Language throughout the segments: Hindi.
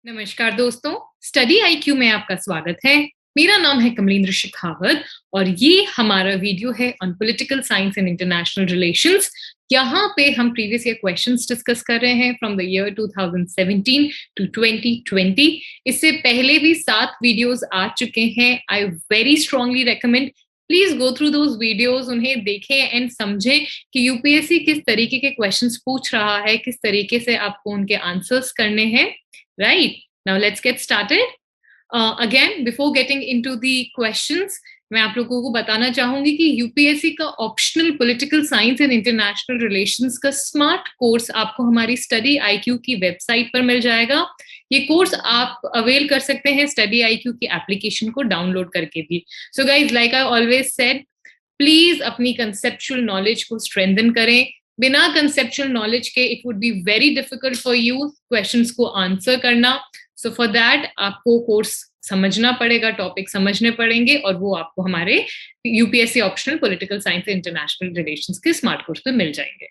नमस्कार दोस्तों, स्टडी आईक्यू में आपका स्वागत है। मेरा नाम है कमलेंद्र शेखावत और ये हमारा वीडियो है on political science and international relations. यहाँ पे हम प्रीवियस ईयर क्वेश्चंस डिस्कस कर रहे हैं फ्रॉम द ईयर 2017 टू 2020। इससे पहले भी 7 वीडियोस आ चुके हैं। आई very strongly recommend please go through those videos, उन्हें देखें एंड समझें कि यूपीएससी किस तरीके के क्वेश्चंस पूछ रहा है, किस तरीके से आपको उनके आंसर्स करने हैं। Right. Now let's get started. Again, before getting into the questions, मैं आप लोगों को बताना चाहूंगी कि यूपीएससी का optional political science and international relations का स्मार्ट कोर्स आपको हमारी स्टडी आईक्यू की वेबसाइट पर मिल जाएगा। ये कोर्स आप अवेल कर सकते हैं स्टडी आईक्यू की एप्लीकेशन को डाउनलोड करके भी। So guys, like I always said, please अपनी कंसेप्चुअल नॉलेज को स्ट्रेंथन करें। बिना कंसेप्चुअल नॉलेज के it would be very difficult for you questions को आंसर करना। सो फॉर दैट आपको कोर्स समझना पड़ेगा, टॉपिक समझने पड़ेंगे और वो आपको हमारे UPSC optional political science and international relations के स्मार्ट कोर्स पे मिल जाएंगे।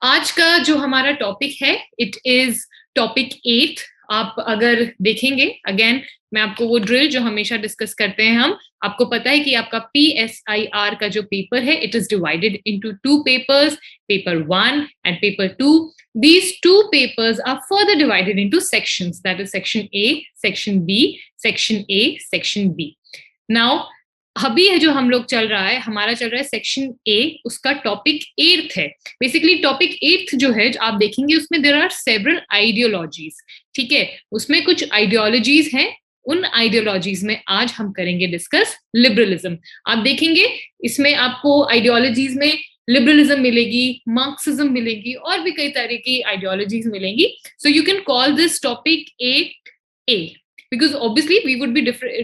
आज का जो हमारा टॉपिक है इट इज टॉपिक 8। आप अगर देखेंगे, अगेन मैं आपको वो ड्रिल जो हमेशा डिस्कस करते हैं हम, आपको पता है कि आपका PSIR का जो पेपर है it is divided into 2 papers, paper 1 and paper 2। These 2 papers are further divided into sections, that is section A, section B, section A, section B. Now अभी है जो हम लोग चल रहा है, हमारा चल रहा है सेक्शन ए, उसका टॉपिक 8 है। बेसिकली टॉपिक 8 जो है आप देखेंगे उसमें देयर आर सेवरल आइडियोलॉजीज। ठीक है, उसमें कुछ आइडियोलॉजीज हैं, उन आइडियोलॉजीज में आज हम करेंगे डिस्कस लिबरलिज्म। आप देखेंगे इसमें आपको आइडियोलॉजीज में लिबरलिज्म मिलेगी, मार्क्सिज्म मिलेगी और भी कई तरह की आइडियोलॉजीज मिलेंगी। So you can call this topic A because obviously we would be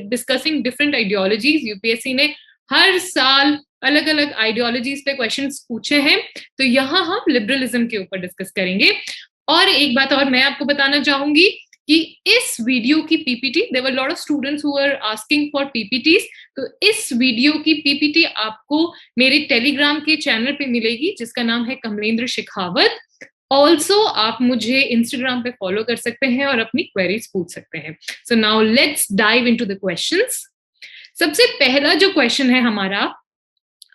discussing different ideologies. UPSC ने हर साल अलग अलग आइडियोलॉजीज पे क्वेश्चंस पूछे हैं, तो यहाँ हम लिबरलिज्म के ऊपर डिस्कस करेंगे। और एक बात और मैं आपको बताना चाहूंगी कि इस वीडियो की PPT, there were lot of students who were asking for PPTs, तो इस वीडियो की पीपीटी आपको मेरे टेलीग्राम के चैनल पे मिलेगी जिसका नाम है कमलेंद्र शेखावत। ऑल्सो आप मुझे इंस्टाग्राम पे फॉलो कर सकते हैं और अपनी क्वेरीज पूछ सकते हैं। So now let's dive into the questions. सबसे पहला जो क्वेश्चन है हमारा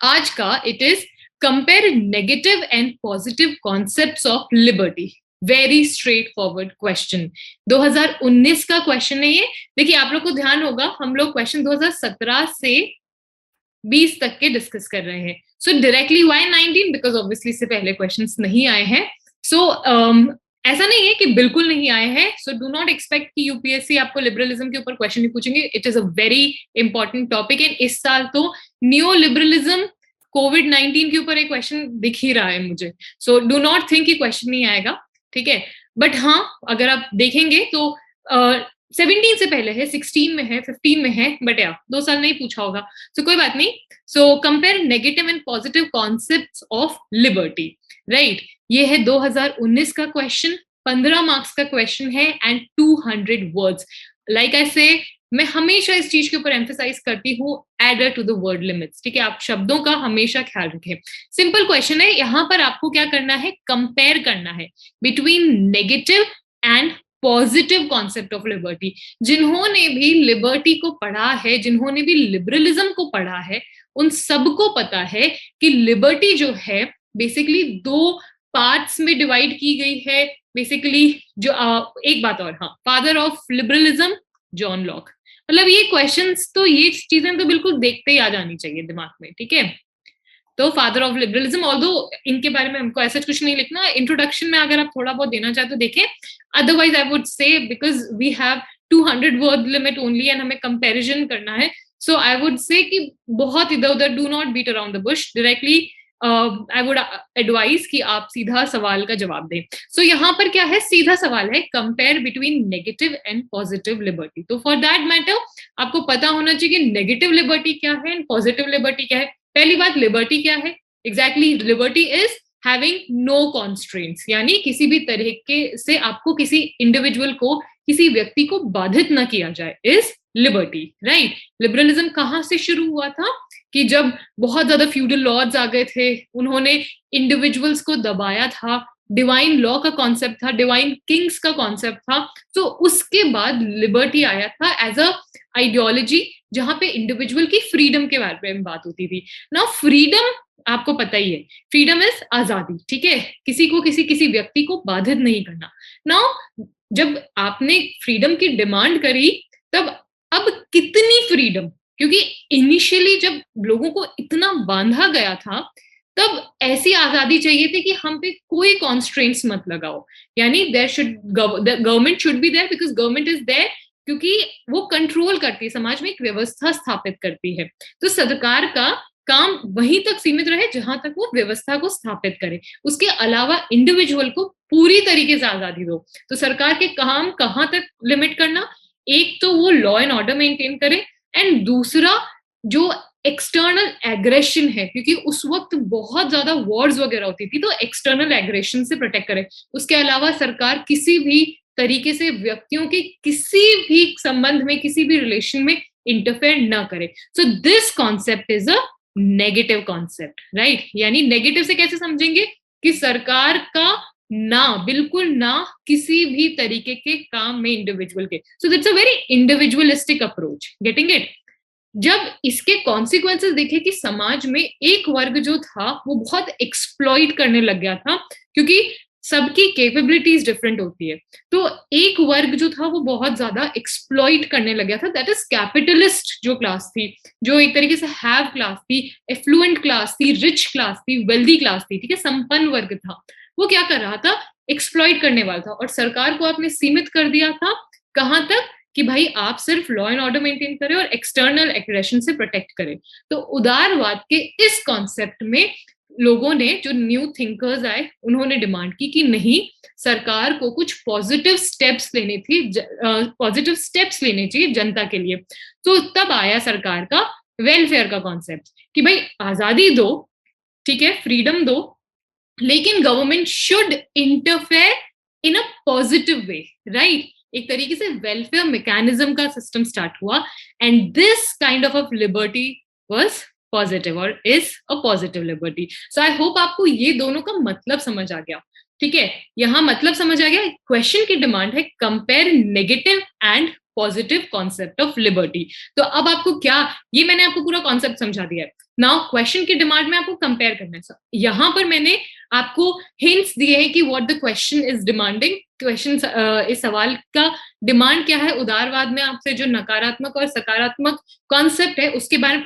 आज का, it is compare negative and positive concepts of liberty. Very straight forward question, 2019 का क्वेश्चन है ये। देखिए आप लोग को ध्यान होगा, हम लोग क्वेश्चन 2017 से 20 तक के डिस्कस कर रहे हैं। सो डायरेक्टली व्हाई 19, बिकॉज ऑब्वियसली इससे पहले क्वेश्चंस नहीं आए हैं। सो ऐसा नहीं है कि बिल्कुल नहीं आए हैं। सो डू नॉट एक्सपेक्ट कि यूपीएससी आपको लिबरलिज्म के ऊपर क्वेश्चन नहीं पूछेंगे। It is a very important topic and इस साल तो न्यू लिबरलिज्म कोविड-19 के ऊपर एक क्वेश्चन दिख ही रहा है मुझे। सो डू नॉट थिंक कि क्वेश्चन नहीं आएगा, ठीक है। बट हाँ, अगर आप देखेंगे तो 17 से पहले है, 16 में है, 15 में है, बट या 2 साल नहीं पूछा होगा। सो कोई बात नहीं। So compare negative and positive concepts of liberty, right. ये है 2019 का क्वेश्चन, 15 मार्क्स का क्वेश्चन है एंड 200 वर्ड्स। लाइक आई से, मैं हमेशा इस चीज के ऊपर एम्फेसाइज करती हूँ, adhere to the word limits. ठीक है, आप शब्दों का हमेशा ख्याल रखें। सिंपल क्वेश्चन है, यहाँ पर आपको क्या करना है, कंपेयर करना है between negative and positive concept of liberty. जिन्होंने भी लिबर्टी को पढ़ा है, जिन्होंने भी लिबरलिज्म को पढ़ा है, उन सबको पता है कि लिबर्टी जो है बेसिकली 2 पार्ट्स में डिवाइड की गई है। बेसिकली जो एक बात और, हाँ, father of liberalism John Locke. मतलब ये क्वेश्चंस तो, ये चीजें तो बिल्कुल देखते ही आ जानी चाहिए दिमाग में, ठीक है। तो फादर ऑफ लिबरलिज्म, ऑल्दो इनके बारे में हमको ऐसा कुछ नहीं लिखना, इंट्रोडक्शन में अगर आप थोड़ा बहुत देना चाहते तो देखें। Otherwise I would say, because we have 200 word limit only and हमें कंपैरिजन करना है, सो आई वुड से कि बहुत इधर उधर, do not beat around the bush, directly I would advise कि आप सीधा सवाल का जवाब दें। सो यहाँ पर क्या है, सीधा सवाल है, compare between negative and positive liberty. तो फॉर दैट मैटर आपको पता होना चाहिए कि नेगेटिव लिबर्टी क्या है एंड पॉजिटिव लिबर्टी क्या है। पहली बात, लिबर्टी क्या है exactly? Liberty is having no constraints, यानी किसी भी तरीके से आपको किसी इंडिविजुअल को, किसी व्यक्ति को बाधित न किया जाए, इज लिबर्टी, राइट। लिबरलिज्म कहाँ से शुरू हुआ था कि जब बहुत ज्यादा फ्यूडल लॉर्ड्स आ गए थे, उन्होंने इंडिविजुअल्स को दबाया था, डिवाइन लॉ का कॉन्सेप्ट था, डिवाइन किंग्स का कॉन्सेप्ट था। तो उसके बाद लिबर्टी आया था एज अ आइडियोलॉजी, जहां पे इंडिविजुअल की फ्रीडम के बारे में बात होती थी। नाउ फ्रीडम आपको पता ही है, फ्रीडम इज आजादी, ठीक है, किसी को किसी व्यक्ति को बाधित नहीं करना। नाउ जब आपने फ्रीडम की डिमांड करी, तब अब कितनी फ्रीडम, क्योंकि इनिशियली जब लोगों को इतना बांधा गया था, तब ऐसी आजादी चाहिए थी कि हम पे कोई कॉन्स्ट्रेंट्स मत लगाओ। यानी there should government should be there because government is there, क्योंकि वो कंट्रोल करती है, समाज में एक व्यवस्था स्थापित करती है। तो सरकार का काम वहीं तक सीमित रहे जहां तक वो व्यवस्था को स्थापित करे, उसके अलावा इंडिविजुअल को पूरी तरीके से आजादी दो। तो सरकार के काम कहां तक लिमिट करना, एक तो वो लॉ एंड ऑर्डर मेंटेन करे, एंड दूसरा जो एक्सटर्नल एग्रेशन है, क्योंकि उस वक्त बहुत ज्यादा वॉर्स वगैरह होती थी, तो एक्सटर्नल एग्रेशन से प्रोटेक्ट करे। उसके अलावा सरकार किसी भी तरीके से व्यक्तियों के किसी भी संबंध में, किसी भी रिलेशन में इंटरफेयर ना करे। So this concept is a negative concept, right. यानी नेगेटिव से कैसे समझेंगे कि सरकार का ना, बिल्कुल ना किसी भी तरीके के काम में इंडिविजुअल के। So that's a very individualistic approach, getting it. जब इसके कॉन्सिक्वेंसेस देखे कि समाज में एक वर्ग जो था वो बहुत एक्सप्लॉइट करने लग गया था, क्योंकि सबकी कैपेबिलिटीज डिफरेंट होती है। तो एक वर्ग जो था वो बहुत ज्यादा एक्सप्लॉइट करने लग गया था, दैट इज कैपिटलिस्ट जो क्लास थी, जो एक तरीके से हैव क्लास थी, एफ्लुएंट क्लास थी, रिच क्लास थी, वेल्दी क्लास थी, ठीक है, संपन्न वर्ग था। वो क्या कर रहा था, एक्सप्लॉइट करने वाला था। और सरकार को आपने सीमित कर दिया था कहां तक कि भाई आप सिर्फ लॉ एंड ऑर्डर मेंटेन करें और एक्सटर्नल एग्रेशन से प्रोटेक्ट करें। तो उदारवाद के इस कॉन्सेप्ट में लोगों ने, जो न्यू थिंकर्स आए, उन्होंने डिमांड की कि नहीं, सरकार को कुछ पॉजिटिव स्टेप्स लेने थी, पॉजिटिव स्टेप्स लेने चाहिए जनता के लिए। तो तब आया सरकार का वेलफेयर का कॉन्सेप्ट कि भाई आजादी दो, ठीक है, फ्रीडम दो, लेकिन government should interfere in a positive way, right. एक तरीके से वेलफेयर मैकेनिज्म का सिस्टम स्टार्ट हुआ, and this kind of liberty was positive और is a positive liberty. So I hope आपको ये दोनों का मतलब समझ आ गया, ठीक है। यहाँ मतलब समझ आ गया। क्वेश्चन की डिमांड है compare negative and positive concept of liberty. तो अब आपको क्या, ये मैंने आपको पूरा कॉन्सेप्ट समझा दिया है। नाउ क्वेश्चन की डिमांड में आपको कंपेयर करना है। यहाँ पर मैंने आपको हिंट्स दिए हैं कि what the question is demanding. Question, इस सवाल का डिमांड क्या है, उदारवाद में आपसे जो नकारात्मक और सकारात्मक कॉन्सेप्ट है उसके बारे में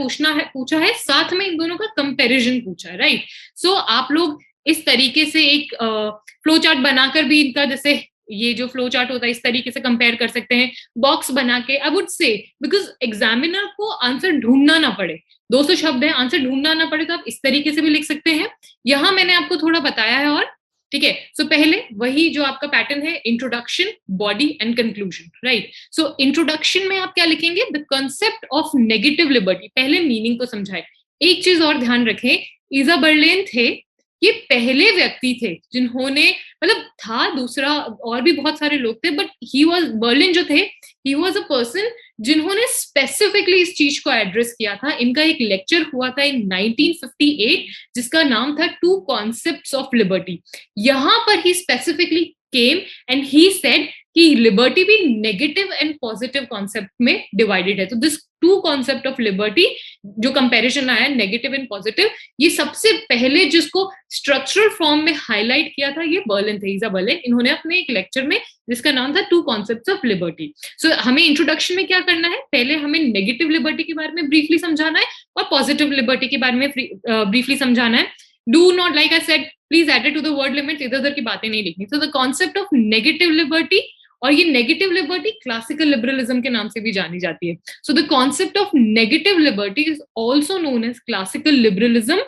पूछा है, साथ में इन दोनों का कंपैरिजन पूछा है, राइट। सो आप लोग इस तरीके से एक फ्लो चार्ट बनाकर भी इनका, जैसे ये जो फ्लो चार्ट होता है, इस तरीके से कंपेयर कर सकते हैं, बॉक्स बना के। आई वुड से बिकॉज एग्जामिनर को आंसर ढूंढना ना पड़े, 200 शब्द है, आंसर ढूंढना ना पड़े, तो आप इस तरीके से भी लिख सकते हैं। यहां मैंने आपको थोड़ा बताया है, और ठीक है। सो पहले वही जो आपका पैटर्न है, introduction, body and conclusion, right. So introduction में आप क्या लिखेंगे, the concept of negative liberty, पहले मीनिंग को समझाए। एक चीज और ध्यान रखें, ईजा बर्लिन थे, ये पहले व्यक्ति थे जिन्होंने, मतलब था दूसरा और भी बहुत सारे लोग थे, बट ही वाज, बर्लिन जो थे, ही वाज अ पर्सन जिन्होंने स्पेसिफिकली इस चीज को एड्रेस किया था। इनका एक लेक्चर हुआ था इन 1958 जिसका नाम था टू कॉन्सेप्ट्स ऑफ लिबर्टी। यहां पर he specifically came and he said कि लिबर्टी भी नेगेटिव एंड पॉजिटिव कॉन्सेप्ट में डिवाइडेड है। तो this two concept of liberty, जो कंपैरिजन आया नेगेटिव एंड पॉजिटिव, ये सबसे पहले जिसको स्ट्रक्चरल फॉर्म में हाईलाइट किया था ये बर्लिन थे, ईजा बर्लिन। इन्होंने अपने एक लेक्चर में, जिसका नाम था टू कॉन्सेप्ट्स ऑफ लिबर्टी। सो हमें इंट्रोडक्शन में क्या करना है, पहले हमें नेगेटिव लिबर्टी के बारे में ब्रीफली समझाना है और पॉजिटिव लिबर्टी के बारे में ब्रीफली समझाना है। Do not, like I said, please add it to the word limit, इधर उधर की बातें नहीं लिखनी। So the concept of negative liberty, और ये नेगेटिव लिबर्टी क्लासिकल लिबरलिज्म के नाम से भी जानी जाती है। So the concept of negative liberty is also known as classical liberalism,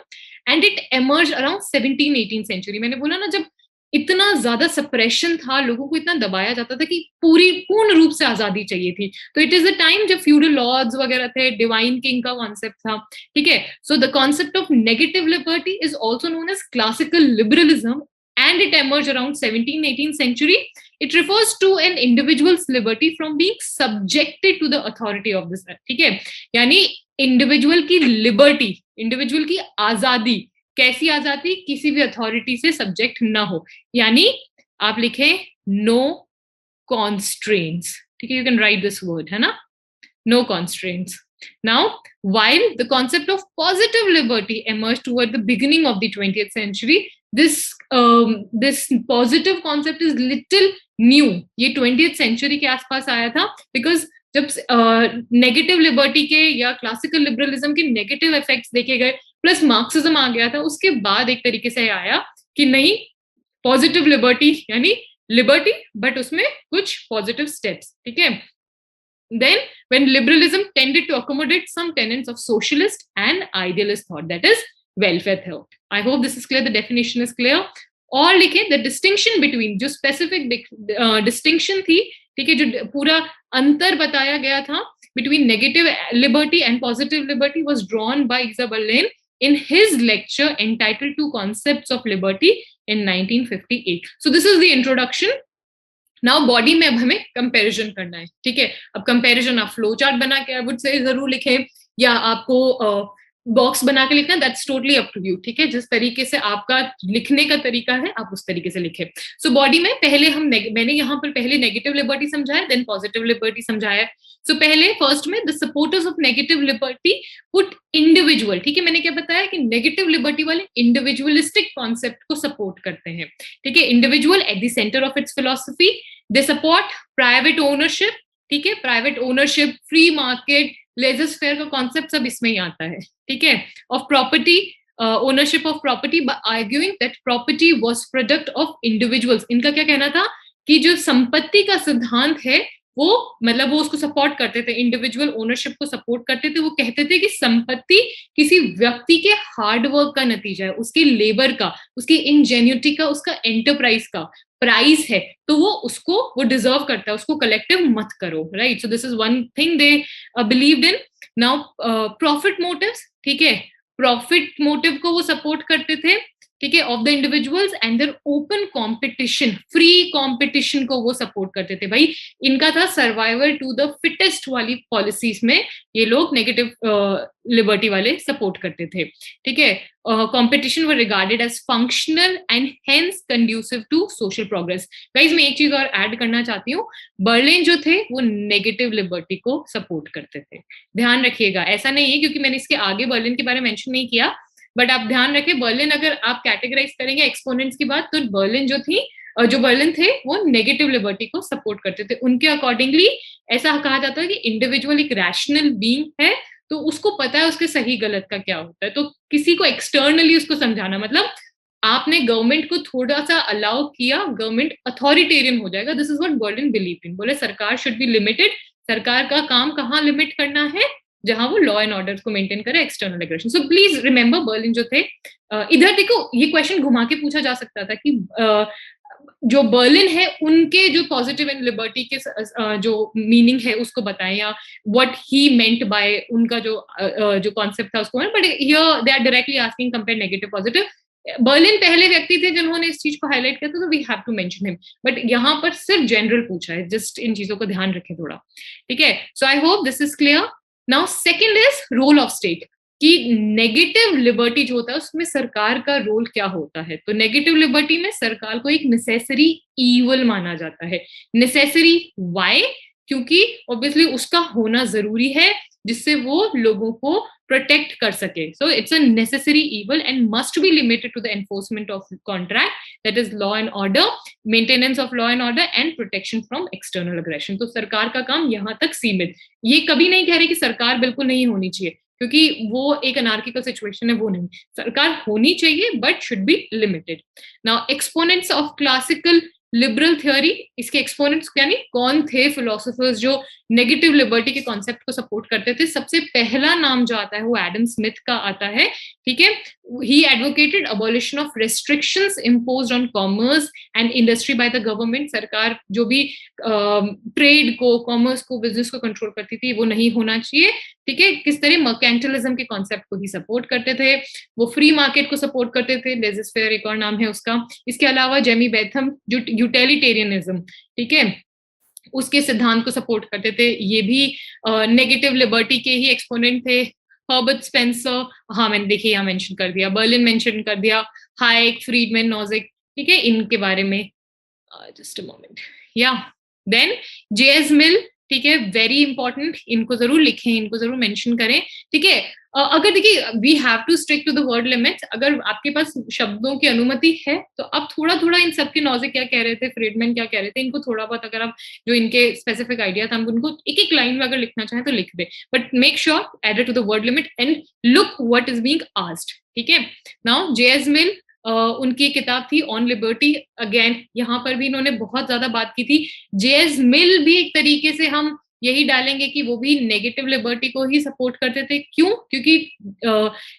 and it emerge around 17-18 century. मैंने बोला ना, जब इतना ज्यादा सप्रेशन था, लोगों को इतना दबाया जाता था कि पूर्ण रूप से आजादी चाहिए थी। तो इट इज अ टाइम जब फ्यूडल लॉर्ड्स वगैरह थे, डिवाइन किंग का कॉन्सेप्ट था, ठीक है। So the concept of negative liberty is also known as classical liberalism, and it emerged around 17-18 century. It refers to an individual's liberty from being subjected to the authority of this earth, ठीक है। यानी इंडिविजुअल की लिबर्टी, इंडिविजुअल की आजादी कैसी आजादी? किसी भी अथॉरिटी से सब्जेक्ट ना हो, यानी आप लिखें नो कॉन्स्ट्रेंट्स, ठीक है, you can write this word, है ना, no constraints. Now, while the concept of positive liberty emerged toward the beginning of the 20th century, this positive concept is little new. ये 20th century के आसपास आया था, because जब नेगेटिव लिबर्टी के या क्लासिकल लिबरलिज्म के नेगेटिव इफेक्ट्स देखे गए, प्लस मार्क्सिज्म आ गया था, उसके बाद एक तरीके से आया कि नहीं, पॉजिटिव लिबर्टी यानी लिबर्टी बट उसमें कुछ पॉजिटिव स्टेप्स, ठीक है. Then, when liberalism tended to accommodate some tenets of socialist and idealist thought, that is welfare thought. I hope this is clear. The definition is clear. और लिखे the distinction between, जो specific distinction थी, ठीक है, जो पूरा अंतर बताया गया था between negative liberty and positive liberty was drawn by Isabel Lane in his lecture entitled Two Concepts of Liberty in 1958. So this is the introduction. Now body में अब हमें कंपैरिजन करना है, ठीक है. अब कंपैरिजन आप फ्लो चार्ट बना के आई वुड से जरूर लिखें, या आपको बॉक्स बना के लिखना, that's totally up to you, ठीक है. जिस तरीके से आपका लिखने का तरीका है आप उस तरीके से लिखें. सो बॉडी में पहले मैंने यहाँ पर पहले नेगेटिव लिबर्टी समझाया, देन पॉजिटिव लिबर्टी समझाया. सो पहले फर्स्ट में the supporters of negative liberty put individual, ठीक है. मैंने क्या बताया कि नेगेटिव लिबर्टी वाले इंडिविजुअलिस्टिक कॉन्सेप्ट को सपोर्ट करते हैं, ठीक है. Individual at the centre of its philosophy. They support private ownership, ठीक है. Private ownership, free market, laissez faire का कॉन्सेप्ट सब इसमें ही आता है, ठीक है. Of property, ownership of property, arguing that property was product of individuals. इनका क्या कहना था कि जो संपत्ति का सिद्धांत है वो मतलब वो उसको सपोर्ट करते थे, इंडिविजुअल ओनरशिप को सपोर्ट करते थे. वो कहते थे कि संपत्ति किसी व्यक्ति के हार्डवर्क का नतीजा है, उसकी लेबर का, उसकी इंजेन्युटी का, उसका एंटरप्राइज का प्राइस है, तो वो उसको वो डिजर्व करता है, उसको कलेक्टिव मत करो, right. So this is one thing they believed in. Now profit motives, ठीक है, प्रॉफिट मोटिव को वो सपोर्ट करते थे, ठीक है, of the individuals, and their open competition, free competition को वो सपोर्ट करते थे. भाई इनका था सर्वाइवल टू द फिटेस्ट वाली पॉलिसीज में ये लोग नेगेटिव लिबर्टी वाले सपोर्ट करते थे, ठीक है. Competition were regarded as functional and hence conducive to social progress. Guys मैं एक चीज और ऐड करना चाहती हूँ, बर्लिन जो थे वो नेगेटिव लिबर्टी को सपोर्ट करते थे. ध्यान रखिएगा, ऐसा नहीं है क्योंकि मैंने इसके आगे बर्लिन के बारे में मेंशन नहीं किया, बट आप ध्यान रखें बर्लिन अगर आप कैटेगराइज करेंगे एक्सपोनेंट्स की बात, तो बर्लिन जो बर्लिन थे वो नेगेटिव लिबर्टी को सपोर्ट करते थे. उनके अकॉर्डिंगली ऐसा कहा जाता है कि इंडिविजुअल एक रैशनल बीइंग है, तो उसको पता है उसके सही गलत का क्या होता है. तो किसी को एक्सटर्नली उसको समझाना, मतलब आपने गवर्नमेंट को थोड़ा सा अलाउ किया, गवर्नमेंट अथॉरिटेरियन हो जाएगा. This is what Berlin believe in. बोले सरकार शुड बी लिमिटेड. सरकार का काम कहाँ लिमिट करना है? जहां वो लॉ एंड ऑर्डर को मेंटेन करे, external aggression. So please remember Berlin जो थे, इधर देखो ये क्वेश्चन घुमा के पूछा जा सकता था कि जो बर्लिन है उनके जो पॉजिटिव एंड लिबर्टी के जो मीनिंग है उसको बताएं, या व्हाट ही मेंट बाय उनका जो कॉन्सेप्ट था उसको. But here they are directly asking compare negative positive. Berlin पहले व्यक्ति थे जिन्होंने इस चीज को हाईलाइट किया था, तो we have to mention him. But यहाँ पर सिर्फ जनरल पूछा है, जस्ट इन चीजों को ध्यान रखें थोड़ा, ठीक है. So I hope this is clear. Now second is role of state, कि नेगेटिव लिबर्टी जो होता है उसमें सरकार का रोल क्या होता है. तो नेगेटिव लिबर्टी में सरकार को एक नेसेसरी ईवल माना जाता है. Necessary why? क्योंकि ऑब्वियसली उसका होना जरूरी है जिससे वो लोगों को प्रोटेक्ट कर सके. So it's a necessary evil and must be limited to the enforcement of contract, that is law and order, maintenance of law and order and protection from external aggression. तो सरकार का काम यहाँ तक सीमित. ये कभी नहीं कह रहे कि सरकार बिल्कुल नहीं होनी चाहिए, क्योंकि वो एक अनार्किकल सिचुएशन है, वो नहीं. सरकार होनी चाहिए but should be limited. Now exponents of classical liberal theory, इसके एक्सपोनेंट्स यानी कौन थे फिलोसोफर्स जो नेगेटिव लिबर्टी के कॉन्सेप्ट को सपोर्ट करते थे. सबसे पहला नाम जो आता है वो एडम स्मिथ का आता है, ठीक है. ही advocated abolition of restrictions imposed on commerce and industry by the government. सरकार जो भी ट्रेड को, कॉमर्स को, बिजनेस को कंट्रोल करती थी वो नहीं होना चाहिए, ठीक है. किस तरह मर्केंटिलिज्म के कॉन्सेप्ट को ही सपोर्ट करते थे. वो फ्री मार्केट को सपोर्ट करते थे, लेजर फेयर एक और नाम है उसका. इसके अलावा जेमी बेथम जो यूटिलिटेरियनिज्म, ठीक है, उसके सिद्धांत को सपोर्ट करते थे. ये भी नेगेटिव लिबर्टी के ही एक्सपोनेंट थे. हर्बर्ट स्पेंसर, हाँ मैंने देखिए यहाँ मेंशन कर दिया, बर्लिन मेंशन कर दिया, हाइक, फ्रीडमैन, नोजिक, ठीक है, इनके बारे में जस्ट अ मोमेंट, या देन जेएस मिल, ठीक है, वेरी इंपॉर्टेंट, इनको जरूर लिखें, इनको जरूर मेंशन करें, ठीक है। अगर देखिए we have to stick to the word limits, अगर आपके पास शब्दों की अनुमति है तो आप थोड़ा थोड़ा इन सब के नॉजिक क्या कह रहे थे, फ्रीडमैन क्या कह रहे थे, इनको थोड़ा बहुत अगर आप जो इनके स्पेसिफिक आइडिया था हम उनको एक एक लाइन में अगर लिखना चाहें तो लिख दे, but make sure added to the word limit and look what is being asked, ठीक है। नाउ जेएस मिल, उनकी एक किताब थी ऑन लिबर्टी, अगेन यहाँ पर भी इन्होंने बहुत ज्यादा बात की थी। जेएस मिल भी एक तरीके से हम यही डालेंगे कि वो भी नेगेटिव लिबर्टी को ही सपोर्ट करते थे, क्यों? क्योंकि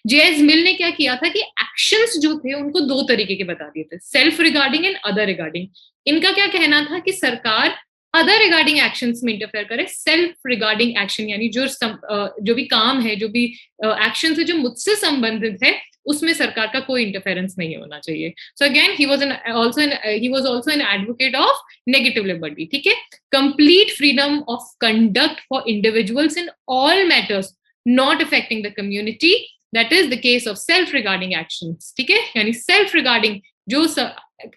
जेएस मिल ने क्या किया था कि एक्शंस जो थे उनको दो तरीके के बता दिए थे, self regarding and other regarding. इनका क्या कहना था कि सरकार अदर रिगार्डिंग एक्शंस में इंटरफेयर करे, सेल्फ रिगार्डिंग एक्शन यानी जो भी काम है, जो भी एक्शन है जो मुझसे संबंधित है, उसमें सरकार का कोई इंटरफेरेंस नहीं होना चाहिए। So again he was also an advocate of negative liberty, ठीक है। Complete freedom of conduct for individuals in all matters not affecting the community, that is the case of self regarding actions, ठीक है। यानी सेल्फ रिगार्डिंग जो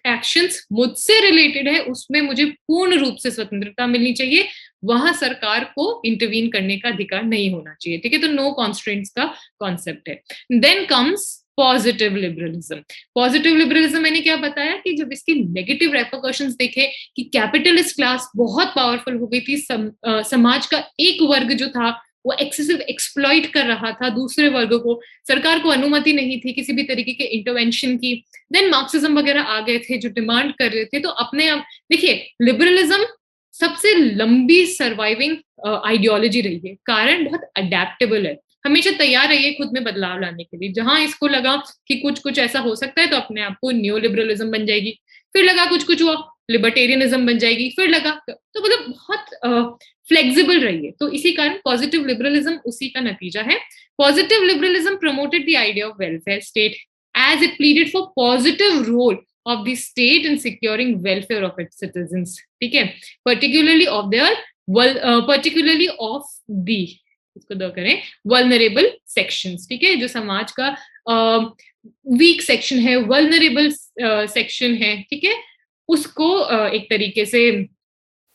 एक्शंस मुझसे रिलेटेड है उसमें मुझे पूर्ण रूप से स्वतंत्रता मिलनी चाहिए, वहां सरकार को इंटरवीन करने का अधिकार नहीं होना चाहिए, ठीक है। तो नो कॉन्स्ट्रेंट्स का कॉन्सेप्ट है। Then comes positive liberalism. Positive liberalism मैंने क्या बताया कि जब इसकी नेगेटिव रेपरकशंस देखे कि कैपिटलिस्ट क्लास बहुत पावरफुल हो गई थी, समाज का एक वर्ग जो था वो एक्सेसिव एक्सप्लॉइट कर रहा था दूसरे वर्ग को, सरकार को अनुमति नहीं थी किसी भी तरीके के इंटरवेंशन की। देन मार्क्सिज्म वगैरह आ गए थे जो डिमांड कर रहे थे, तो अपने आप देखिए लिबरलिज्म सबसे लंबी सर्वाइविंग आइडियोलॉजी रही है, कारण बहुत अडेप्टेबल है, हमेशा तैयार रहिए खुद में बदलाव लाने के लिए। जहां इसको लगा कि कुछ कुछ ऐसा हो सकता है तो अपने आप को न्यू लिबरलिज्म बन जाएगी, फिर लगा कुछ कुछ हुआ लिबर्टेरियनिज्म बन जाएगी, फिर लगा, तो मतलब बहुत फ्लेक्सिबल रही है। तो इसी कारण पॉजिटिव लिबरलिज्म उसी का नतीजा है। Positive liberalism promoted the idea of welfare state as it pleaded for positive role of the state in securing welfare of its citizens, ठीक है, particularly of the, इसको दो करें, vulnerable sections, ठीक है, जो समाज का वीक सेक्शन है, vulnerable सेक्शन है, ठीक है, उसको एक तरीके से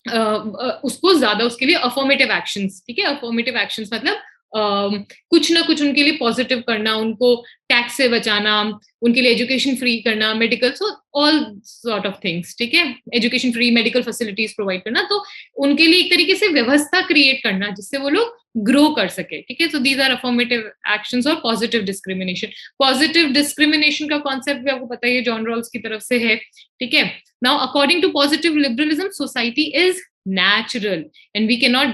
उसको ज्यादा उसके लिए अफर्मेटिव एक्शंस, ठीक है, अफर्मेटिव एक्शंस मतलब कुछ ना कुछ उनके लिए पॉजिटिव करना, उनको टैक्स से बचाना, उनके लिए एजुकेशन फ्री करना, medical, so all sort of things, ठीक है, education free medical facilities provide करना, तो उनके लिए एक तरीके से व्यवस्था क्रिएट करना जिससे वो लोग ग्रो कर सके, ठीक है। So these are affirmative actions और पॉजिटिव डिस्क्रिमिनेशन। पॉजिटिव डिस्क्रिमिनेशन का कॉन्सेप्ट भी आपको पता है जॉन रॉल्स की तरफ से है, ठीक है। Now according to positive liberalism society is natural and we cannot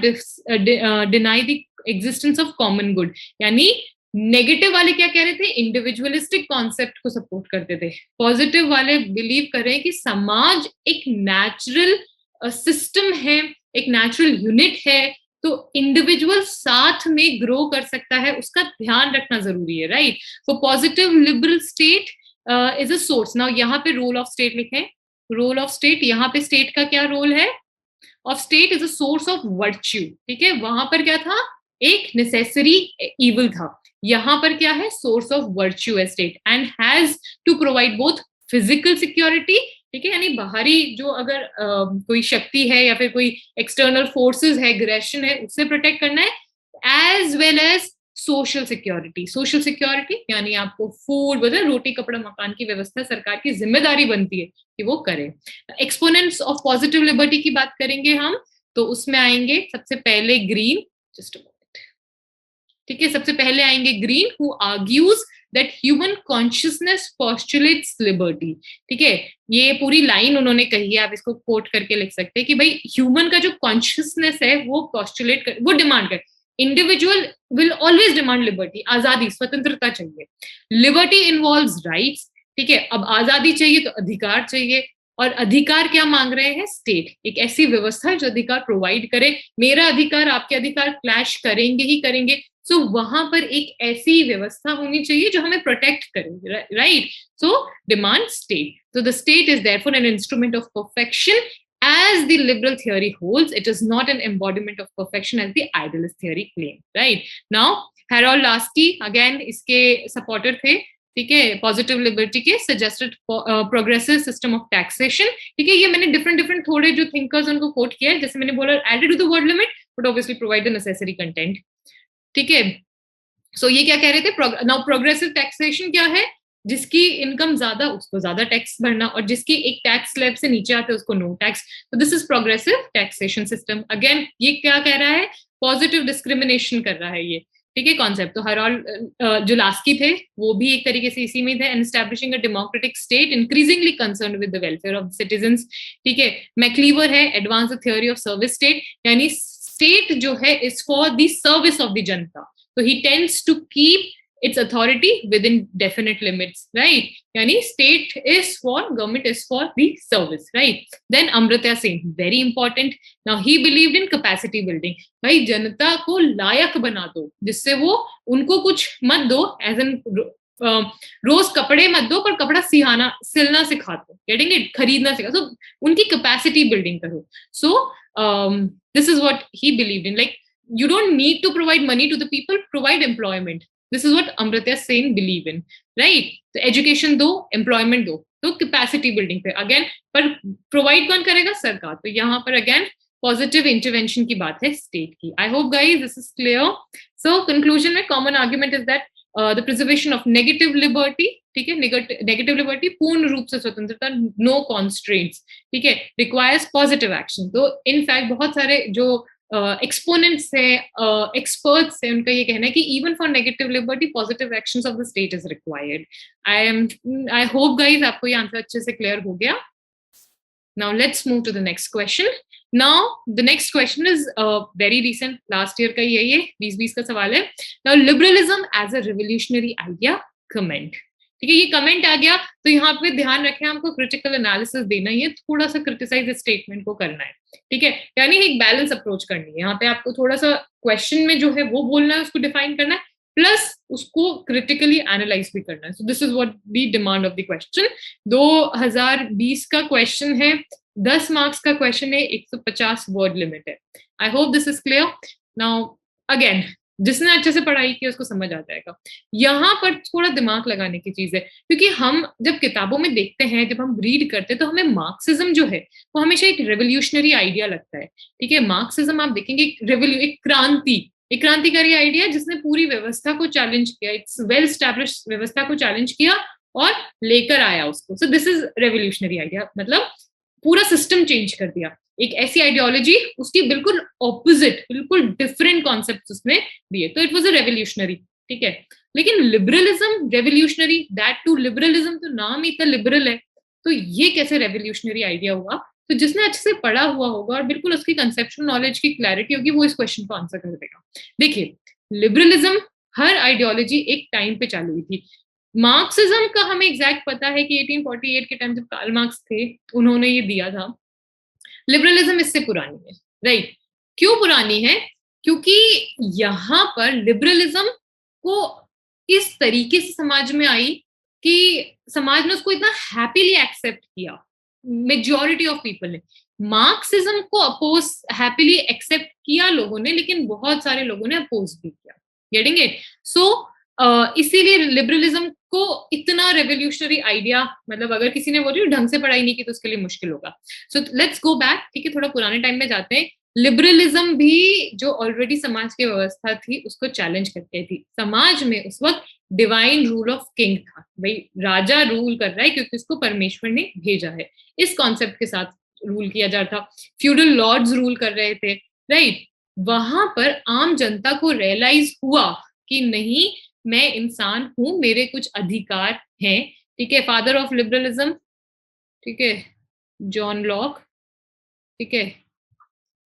deny the existence of common good, यानी नेगेटिव वाले क्या कह रहे थे, इंडिविजुअलिस्टिक कॉन्सेप्ट को सपोर्ट करते थे, पॉजिटिव वाले बिलीव कर रहे हैं कि समाज एक नेचुरल सिस्टम है, एक नेचुरल यूनिट है, तो इंडिविजुअल साथ में ग्रो कर सकता है, उसका ध्यान रखना जरूरी है, right. So positive liberal state is a source. Now यहाँ पे रोल ऑफ स्टेट लिखें, रोल ऑफ स्टेट, यहाँ पे स्टेट का क्या रोल है, of state is a source of virtue, ठीक है, वहां पर क्या था, एक नेसेसरी इविल था, यहां पर क्या है, सोर्स ऑफ वर्च्यू है state, and has to provide both physical security, ठीक है, यानी बाहरी जो अगर कोई शक्ति है या फिर कोई एक्सटर्नल फोर्सेस है, एग्रेशन है, उससे प्रोटेक्ट करना है, as well as social security. Social security यानी आपको फूड, मतलब रोटी कपड़ा मकान की व्यवस्था सरकार की जिम्मेदारी बनती है कि वो करे। एक्सपोनेंट्स ऑफ पॉजिटिव लिबर्टी की बात करेंगे हम, तो उसमें आएंगे सबसे पहले ग्रीन, जस्ट अ मोमेंट, ठीक है, सबसे पहले आएंगे green, who argues that human consciousness postulates liberty, ठीक है, ये पूरी लाइन उन्होंने कही है, आप इसको कोट करके लिख सकते हैं कि भाई ह्यूमन का जो कॉन्शियसनेस है वो पोस्टुलेट कर, वो डिमांड कर, individual will always demand liberty, आजादी, स्वतंत्रता चाहिए, लिबर्टी इन्वॉल्व्स राइट्स, ठीक है, अब आजादी चाहिए तो अधिकार चाहिए, और अधिकार क्या मांग रहे हैं, स्टेट, एक ऐसी व्यवस्था जो अधिकार प्रोवाइड करे, मेरा अधिकार आपके अधिकार क्लैश करेंगे ही करेंगे, सो वहां पर एक ऐसी व्यवस्था होनी चाहिए जो हमें प्रोटेक्ट करे, right. So demand state, so the state is therefore an instrument of perfection as the liberal theory holds, it is not an embodiment of perfection as the idealist theory claims, right. Now Harold Laski again इसके सपोर्टर थे, ठीक है, पॉजिटिव लिबर्टी के, suggested progressive system of taxation, ठीक है। ये मैंने डिफरेंट डिफरेंट थोड़े जो थिंकर्स उनको कोट किया है, जैसे मैंने बोला added to the word limit but obviously provide the necessary content, ठीक है। सो ये क्या कह रहे थे, नाउ प्रोग्रेसिव टैक्सेशन क्या है, जिसकी इनकम ज्यादा उसको ज्यादा टैक्स भरना, और जिसकी एक टैक्स स्लैब से नीचे आते हैं उसको नो टैक्स। तो this is progressive taxation system. Again ये क्या कह रहा है, पॉजिटिव डिस्क्रिमिनेशन कर रहा है ये, ठीक है, कॉन्सेप्ट। तो हैरोल्ड जो लास्की थे वो भी एक तरीके से इसी में थे, and establishing a democratic state increasingly concern with the welfare of citizens, ठीक है। मैक्लीवर है advance the theory of service state, यानी स्टेट जो है is for the service of the Janata. So he tends to keep its authority within definite limits, right? Yani state is for, government is for the service, right? Then Amartya Sen, very important. Now he believed in capacity building. भाई जनता को लायक बना दो, जिससे वो उनको कुछ मत दो, as in रोज कपड़े मत दो, पर कपड़ा सिलना सिखा दो, गेटिंग इट, खरीदना सिखा। So उनकी capacity building करो। So this is what he believed in, like you don't need to provide money to the people, provide employment. This is what Amartya Sen believe in, right? तो education दो, employment दो, तो capacity building पे again, पर provide कौन करेगा, सरकार। तो यहाँ पर again positive intervention की बात है state की। I hope guys this is clear. So conclusion में common argument is that the preservation of negative liberty, ठीक है, negative liberty पूर्ण रूप से स्वतंत्रता, no constraints, ठीक है, requires positive action। तो in fact बहुत सारे जो एक्सपोनेंट्स है, एक्सपर्ट्स है, उनका ये कहना है कि even for negative liberty positive actions of the state is required. I hope guys आपको ये आंसर अच्छे से क्लियर हो गया। Now let's move to the next question. Now the next question is very recent, last year का ही है, ये 2020 का सवाल है। Now liberalism as a revolutionary idea, comment, ठीक है, ये कमेंट आ गया। तो यहाँ पे ध्यान रखें, हमको क्रिटिकल एनालिसिस देना ही है, थोड़ा सा क्रिटिसाइज स्टेटमेंट को करना है, ठीक है, यानी एक बैलेंस अप्रोच करनी है। यहाँ पे आपको थोड़ा सा क्वेश्चन में जो है वो बोलना है, उसको डिफाइन करना है, प्लस उसको क्रिटिकली एनालाइज भी करना है। सो this is what the demand of the question. 2020 का क्वेश्चन है, 10 मार्क्स का क्वेश्चन है, 150 वर्ड लिमिट है। आई hope this is clear. Now again जिसने अच्छे से पढ़ाई की उसको समझ आ जाएगा। यहाँ पर थोड़ा दिमाग लगाने की चीज है, क्योंकि हम जब किताबों में देखते हैं, जब हम रीड करते हैं, तो हमें मार्क्सिज्म जो है वो हमेशा एक रेवोल्यूशनरी आइडिया लगता है, ठीक है। मार्क्सिज्म आप देखेंगे एक क्रांतिकारी आइडिया जिसने पूरी व्यवस्था को चैलेंज किया, इट्स वेल स्टैब्लिश व्यवस्था को चैलेंज किया और लेकर आया उसको। सो दिस इज रेवोल्यूशनरी आइडिया, मतलब पूरा सिस्टम चेंज कर दिया। एक ऐसी आइडियोलॉजी, उसकी बिल्कुल ऑपोजिट, बिल्कुल डिफरेंट कॉन्सेप्ट उसने दिए, तो इट वाज अ रेवोल्यूशनरी, ठीक है। लेकिन liberalism revolutionary, that to liberalism, तो नाम ही तो लिबरल है, तो ये कैसे रेवोल्यूशनरी आइडिया हुआ? तो जिसने अच्छे से पढ़ा हुआ होगा और बिल्कुल उसकी कंसेप्चुअल नॉलेज की क्लैरिटी होगी, वो इस क्वेश्चन को आंसर कर देगा। देखिए, लिबरलिज्म हर आइडियोलॉजी एक टाइम पे चालू हुई थी। मार्क्सिज्म का हमें एग्जैक्ट पता है कि 1848 के टाइम जब कार्ल मार्क्स थे, उन्होंने ये दिया था। लिबरलिज्म इससे पुरानी है, राइट? क्यों पुरानी है? क्योंकि यहाँ पर लिबरलिज्म को इस तरीके से समाज में आई कि समाज ने उसको इतना हैप्पीली एक्सेप्ट किया, मेजॉरिटी ऑफ पीपल ने। मार्क्सिज्म को अपोज हैप्पीली एक्सेप्ट किया लोगों ने, लेकिन बहुत सारे लोगों ने अपोज भी किया, गेटिंग इट? सो इसीलिए लिबरलिज्म को इतना रेवोल्यूशनरी आइडिया, मतलब अगर किसी ने बोली ढंग से पढ़ाई नहीं की तो उसके लिए मुश्किल होगा। सो लेट्स गो बैक, ठीक है, थोड़ा पुराने टाइम में जाते हैं। लिबरलिज्म भी जो ऑलरेडी समाज की व्यवस्था थी उसको चैलेंज करती थी। समाज में उस वक्त डिवाइन रूल ऑफ किंग था, भाई राजा रूल कर रहा है क्योंकि उसको परमेश्वर ने भेजा है, इस कॉन्सेप्ट के साथ रूल किया जा रहा था। फ्यूडल लॉर्ड्स रूल कर रहे थे, राइट? वहां पर आम जनता को रियलाइज हुआ कि नहीं, मैं इंसान हूं, मेरे कुछ अधिकार हैं, ठीक है। फादर ऑफ लिबरलिज्म, ठीक है, जॉन लॉक, ठीक है।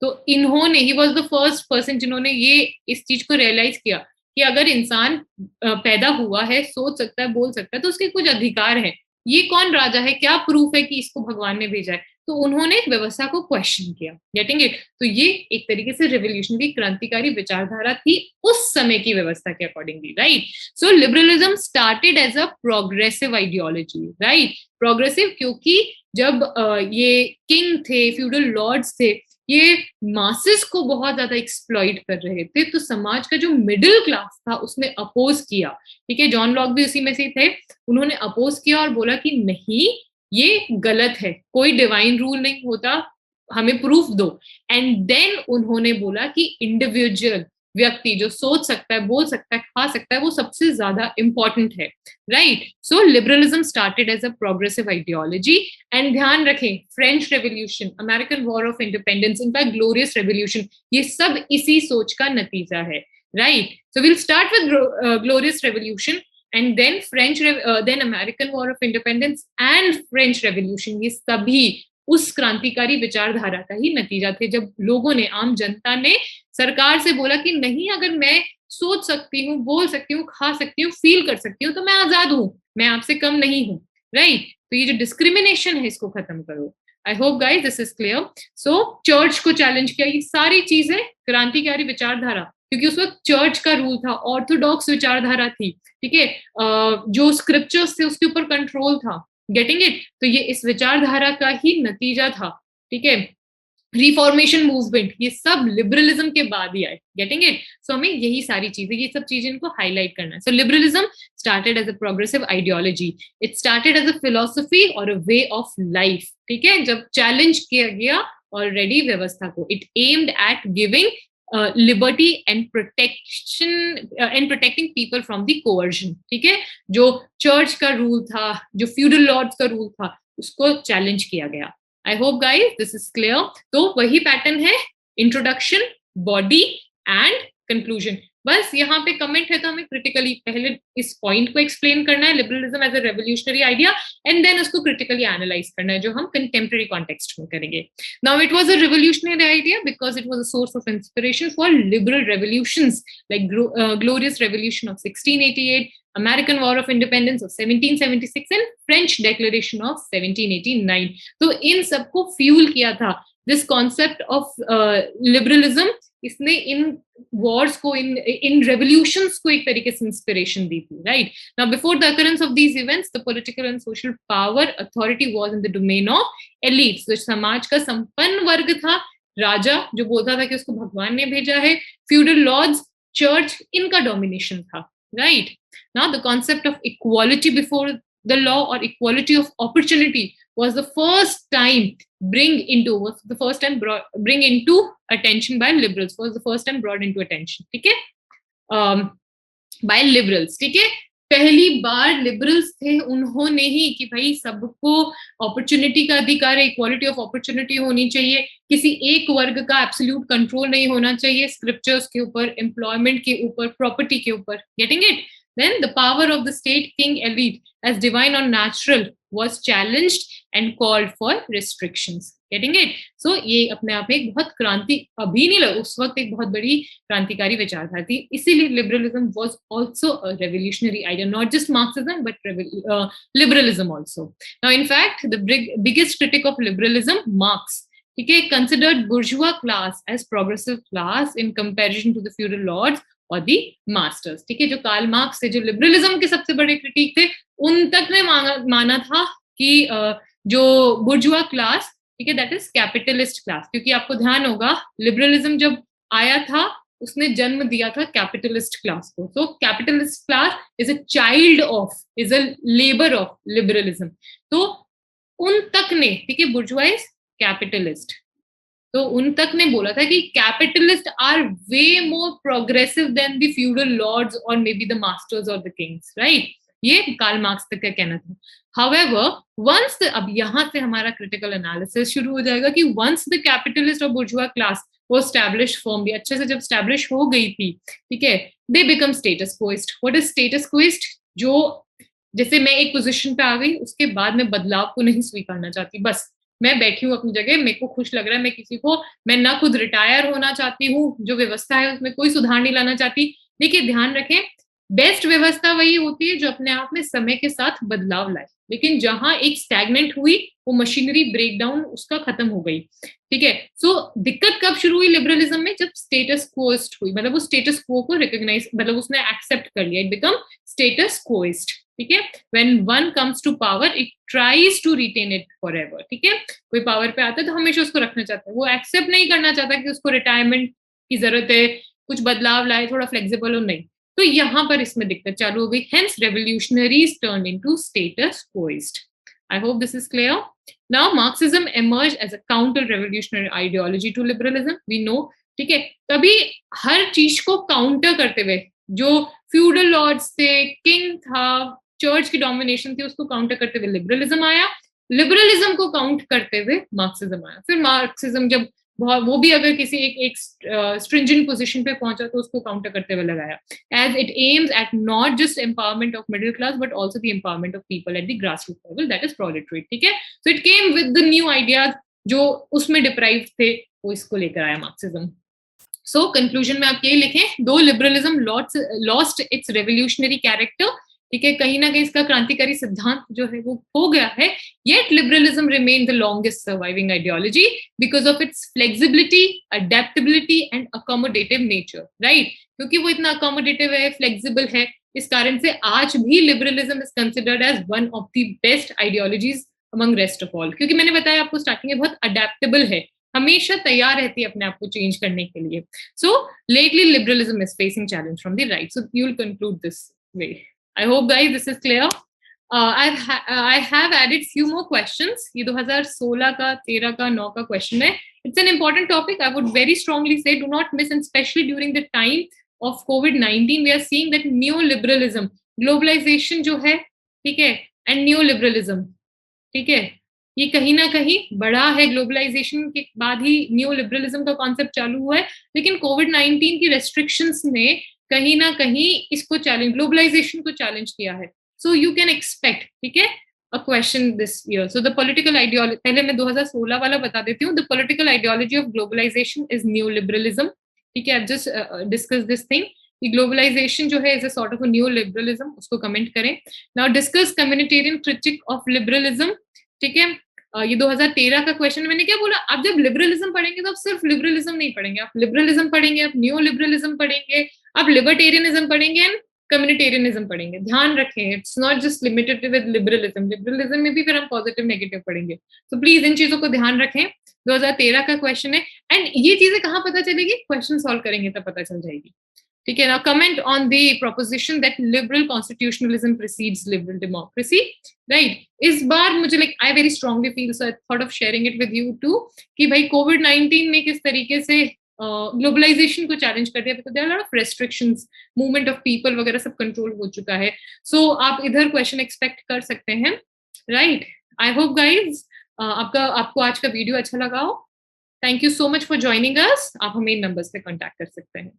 तो इन्होंने, he was the first person जिन्होंने ये इस चीज को रियलाइज किया कि अगर इंसान पैदा हुआ है, सोच सकता है, बोल सकता है, तो उसके कुछ अधिकार हैं। ये कौन राजा है, क्या प्रूफ है कि इसको भगवान ने भेजा है? तो उन्होंने व्यवस्था को क्वेश्चन किया, गेटिंग इट? तो ये एक तरीके से रिवोल्यूशनरी, क्रांतिकारी विचारधारा थी उस समय की व्यवस्था के accordingly, right? So liberalism started as a progressive ideology, right? Progressive क्योंकि जब ये किंग थे, फ्यूडल लॉर्ड्स थे, ये मासेस को बहुत ज्यादा एक्सप्लॉइट कर रहे थे, तो समाज का जो मिडिल क्लास था उसने अपोज किया। ठीक है, जॉन लॉक भी उसी में से थे। उन्होंने अपोज किया और बोला कि नहीं, ये गलत है, कोई डिवाइन रूल नहीं होता, हमें प्रूफ दो। एंड देन उन्होंने बोला कि इंडिविजुअल व्यक्ति जो सोच सकता है, बोल सकता है, खा सकता है, वो सबसे ज्यादा इंपॉर्टेंट है। Right, so liberalism started as a progressive ideology. And ध्यान रखें, French revolution, American war of independence, इनका ग्लोरियस रेवोल्यूशन, ये सब इसी सोच का नतीजा है। Right, so will start with glorious revolution and then then American war of independence and French revolution. ये सभी उस क्रांतिकारी विचारधारा का ही नतीजा थे, जब लोगों ने, आम जनता ने सरकार से बोला कि नहीं, अगर मैं सोच सकती हूँ, बोल सकती हूँ, खा सकती हूँ, फील कर सकती हूँ, तो मैं आजाद हूँ, मैं आपसे कम नहीं हूँ। राइट, तो ये जो डिस्क्रिमिनेशन है इसको खत्म करो। I hope guys this is clear. So church को चैलेंज किया, ये सारी चीजें क्रांतिकारी विचारधारा, क्योंकि उस वक्त चर्च का रूल था, ऑर्थोडॉक्स विचारधारा थी। ठीक है, जो स्क्रिप्चर्स थे उसके ऊपर कंट्रोल था। गेटिंग इट, तो ये इस विचारधारा का ही नतीजा था। ठीक है, रिफॉर्मेशन मूवमेंट, ये सब लिबरलिज्म के बाद ही आए। गेटिंग इट, सो हमें यही सारी चीजें, ये सब चीजें इनको हाईलाइट करना है। So liberalism started as a progressive ideology, it started as a philosophy और अ वे ऑफ लाइफ। ठीक है, जब चैलेंज किया गया ऑलरेडी व्यवस्था को, it aimed at giving liberty and protection and protecting people from the coercion. ठीक है, जो चर्च का रूल था, जो फ्यूडल लॉर्ड्स का रूल था, उसको चैलेंज किया गया। I hope guys this is clear. तो वही पैटर्न है, इंट्रोडक्शन, बॉडी एंड कंक्लूजन। बस यहाँ पे कमेंट है, तो हमें क्रिटिकली पहले इस पॉइंट को एक्सप्लेन करना है, liberalism as a revolutionary idea, and then उसको क्रिटिकली एनालाइज करना है, जो हम कंटेम्प्रेरी कॉन्टेक्स्ट में करेंगे। Now it was a revolutionary idea because it was a source of inspiration for liberal revolutions like glorious revolution of 1688, American War of Independence of 1776 and French Declaration of 1789। तो इन सबको फ्यूल किया था दिस कॉन्सेप्ट ऑफ लिबरलिज्म। इसने इन वॉर्स को, इन रेवोल्यूशंस को एक तरीके से इंस्पिरेशन दी थी। Right, now before the occurrence of these events the political and social power authority was in the domain of elites. जो समाज का संपन्न वर्ग था, राजा जो बोलता था कि उसको भगवान ने भेजा है, फ्यूडल लॉर्ड्स, चर्च, इनका डोमिनेशन था। Right, now the concept of equality before the law or equality of opportunity was the first time bring into attention by liberals, was the first time brought into attention। ठीक है, by liberals। ठीक है, पहली बार लिबरल्स थे, उन्होंने ही कि भाई सबको अपॉर्चुनिटी का अधिकार है, इक्वालिटी ऑफ अपॉर्चुनिटी होनी चाहिए, किसी एक वर्ग का एब्सोल्यूट कंट्रोल नहीं होना चाहिए स्क्रिप्चर्स के ऊपर, एम्प्लॉयमेंट के ऊपर, प्रॉपर्टी के ऊपर। Getting it, then the power of the state king elite as divine or natural was challenged and called for restrictions। Getting it? So ये अपने आप में एक बहुत क्रांति, अभी नहीं लगा, उस वक्त एक बहुत बड़ी क्रांतिकारी विचारधारा थी। इसीलिए liberalism was also a revolutionary idea, not just Marxism but liberalism also। Now in fact the biggest critic of liberalism, Marx, ठीक है, considered bourgeois class as progressive class in comparison to the feudal lords और दी मास्टर्स। ठीक है, जो कार्ल मार्क्स थे, जो लिबरलिज्म के सबसे बड़े क्रिटिक थे, उन तक ने माना था कि जो बुर्जुआ क्लास, ठीक है, दैट इज कैपिटलिस्ट क्लास। क्योंकि आपको ध्यान होगा लिबरलिज्म जब आया था उसने जन्म दिया था कैपिटलिस्ट क्लास को। तो capitalist class is a child of, is a labour of liberalism. तो उन तक ने, ठीक है, बुर्जुआ इज कैपिटलिस्ट, तो उन तक ने बोला था कि capitalist are way more progressive than the feudal lords और मे बी द मास्टर्स और द किंग्स। राइट, ये कार्ल मार्क्स तक का कहना था। हाउएवर वंस, अब यहां से हमारा क्रिटिकल एनालिसिस शुरू हो जाएगा कि वंस द कैपिटलिस्ट और बुर्जुआ क्लास वो स्टैब्लिश फॉर्मली अच्छे से जब स्टैब्लिश हो गई थी, ठीक है, they become status quoist. What is status quoist? जो जैसे मैं एक पोजीशन पे आ गई, उसके बाद मैं बदलाव को नहीं स्वीकारना चाहती, बस मैं बैठी हूँ अपनी जगह, मेरे को खुश लग रहा है, मैं किसी को, मैं ना खुद रिटायर होना चाहती हूँ, जो व्यवस्था है उसमें कोई सुधार नहीं लाना चाहती। देखिए ध्यान रखें, बेस्ट व्यवस्था वही होती है जो अपने आप में समय के साथ बदलाव लाए। लेकिन जहां एक स्टैग्नेंट हुई, वो मशीनरी ब्रेकडाउन उसका खत्म हो गई। ठीक है, सो दिक्कत कब शुरू हुई लिबरलिज्म में? जब स्टेटस क्वोस्ट हुई, मतलब वो स्टेटस क्वो को रिकॉग्नाइज, मतलब उसने एक्सेप्ट कर लिया, इट बिकम स्टेटस क्वोइस्ट। ठीक है, when one comes to power it tries to retain it for ever, ठीक है, कोई पावर पे आता है तो हमेशा उसको रखना चाहता है, वो एक्सेप्ट नहीं करना चाहता कि उसको रिटायरमेंट की जरूरत है, कुछ बदलाव लाए, थोड़ा फ्लेक्सिबल हो, नहीं। तो यहाँ पर इसमें दिक्कत चालू हो गई, hence revolutionaries turn into status quoist. I hope this is clear. Now Marxism emerged as a counter revolutionary ideology to liberalism, we know, ठीक है, तभी हर चीज को काउंटर करते हुए, जो फ्यूडल लॉर्ड्स थे, किंग था, चर्च की डोमिनेशन थी, उसको काउंटर करते हुए लिबरलिज्म आया, लिबरलिज्म को काउंट करते हुए मार्क्सिज्म आया। फिर मार्क्सिज्म जब वो भी अगर किसी एक स्ट्रिंजेंट पोजीशन पे पहुंचा तो उसको काउंटर करते हुए लगाया, as it aims at not just empowerment of middle class but also the empowerment of people at the grass root level, that is proletariat, ठीक है। So it came with the new ideas जो उसमें डिप्राइव थे, वो इसको लेकर आया मार्क्सिज्म। सो कंक्लूजन में आप यही लिखें, दो liberalism lost its revolutionary character, ठीक है, कहीं ना कहीं इसका क्रांतिकारी सिद्धांत जो है वो खो गया है, yet liberalism remain the longest surviving ideology because of its flexibility, adaptability and accommodative nature, right, क्योंकि वो इतना अकोमोडेटिव है, फ्लेक्सिबल है, इस कारण से आज भी liberalism is considered as one of the best ideologies among rest of all, क्योंकि मैंने बताया आपको स्टार्टिंग में, बहुत अडेप्टेबल है, हमेशा तैयार रहती है अपने आप को चेंज करने के लिए। So lately liberalism is facing challenge from the right, so you will conclude this way. I hope guys this is clear. I have added few more questions. ये 2016 का, 13 का, 9 का question है. It's an important topic. I would very strongly say do not miss, and especially during the time of COVID-19, we are seeing that neoliberalism, globalization जो है, ठीक है, and neoliberalism, ठीक है, ये कहीं ना कहीं बढ़ा है, ग्लोबलाइजेशन के बाद ही न्यू लिबरलिज्म का कॉन्सेप्ट चालू हुआ है, लेकिन कोविड-19 की रेस्ट्रिक्शंस ने कहीं ना कहीं इसको चैलेंज, ग्लोबलाइजेशन को चैलेंज किया है। सो यू कैन एक्सपेक्ट, ठीक है, a question this year. So the political ideology, पहले मैं 2016 वाला बता देती हूँ, the political ideology of globalisation is new liberalism, ठीक है, I just discuss this thing, globalisation जो है is a sort of new liberalism, उसको कमेंट करें। Now discuss communitarian critique of liberalism, ठीक है, ये 2013 का क्वेश्चन। मैंने क्या बोला, आप जब लिबरलिज्म पढ़ेंगे तो आप सिर्फ लिबरलिज्म नहीं पढ़ेंगे, आप लिबरलिज्म पढ़ेंगे, आप न्यू लिबरलिज्म पढ़ेंगे, आप लिबर्टेरियनिज्म पढ़ेंगे एंड कम्युनिटेरियनिज्म पढ़ेंगे। ध्यान रखें, it's not just limited with liberalism, liberalism में भी फिर हम पॉजिटिव नेगेटिव पढ़ेंगे, तो प्लीज इन चीजों को ध्यान रखें। 2013 का क्वेश्चन है, एंड ये चीजें कहाँ पता चलेगी, क्वेश्चन सॉल्व करेंगे तब पता चल जाएगी, ठीक है। Now comment on the proposition that liberal constitutionalism precedes liberal democracy, right. इस बार मुझे like I very strongly feel, so I thought of sharing it with you too, कि भाई कोविड-19 ने किस तरीके से ग्लोबलाइजेशन को चैलेंज कर दिया, because there are lot of restrictions, movement of people वगैरह सब कंट्रोल हो चुका है। सो आप इधर क्वेश्चन एक्सपेक्ट कर सकते हैं, राइट। आई होप गाइज आपको आज का वीडियो अच्छा लगा हो। Thank you so much for joining us. आप हमें इन नंबर्स पे कॉन्टैक्ट कर सकते हैं।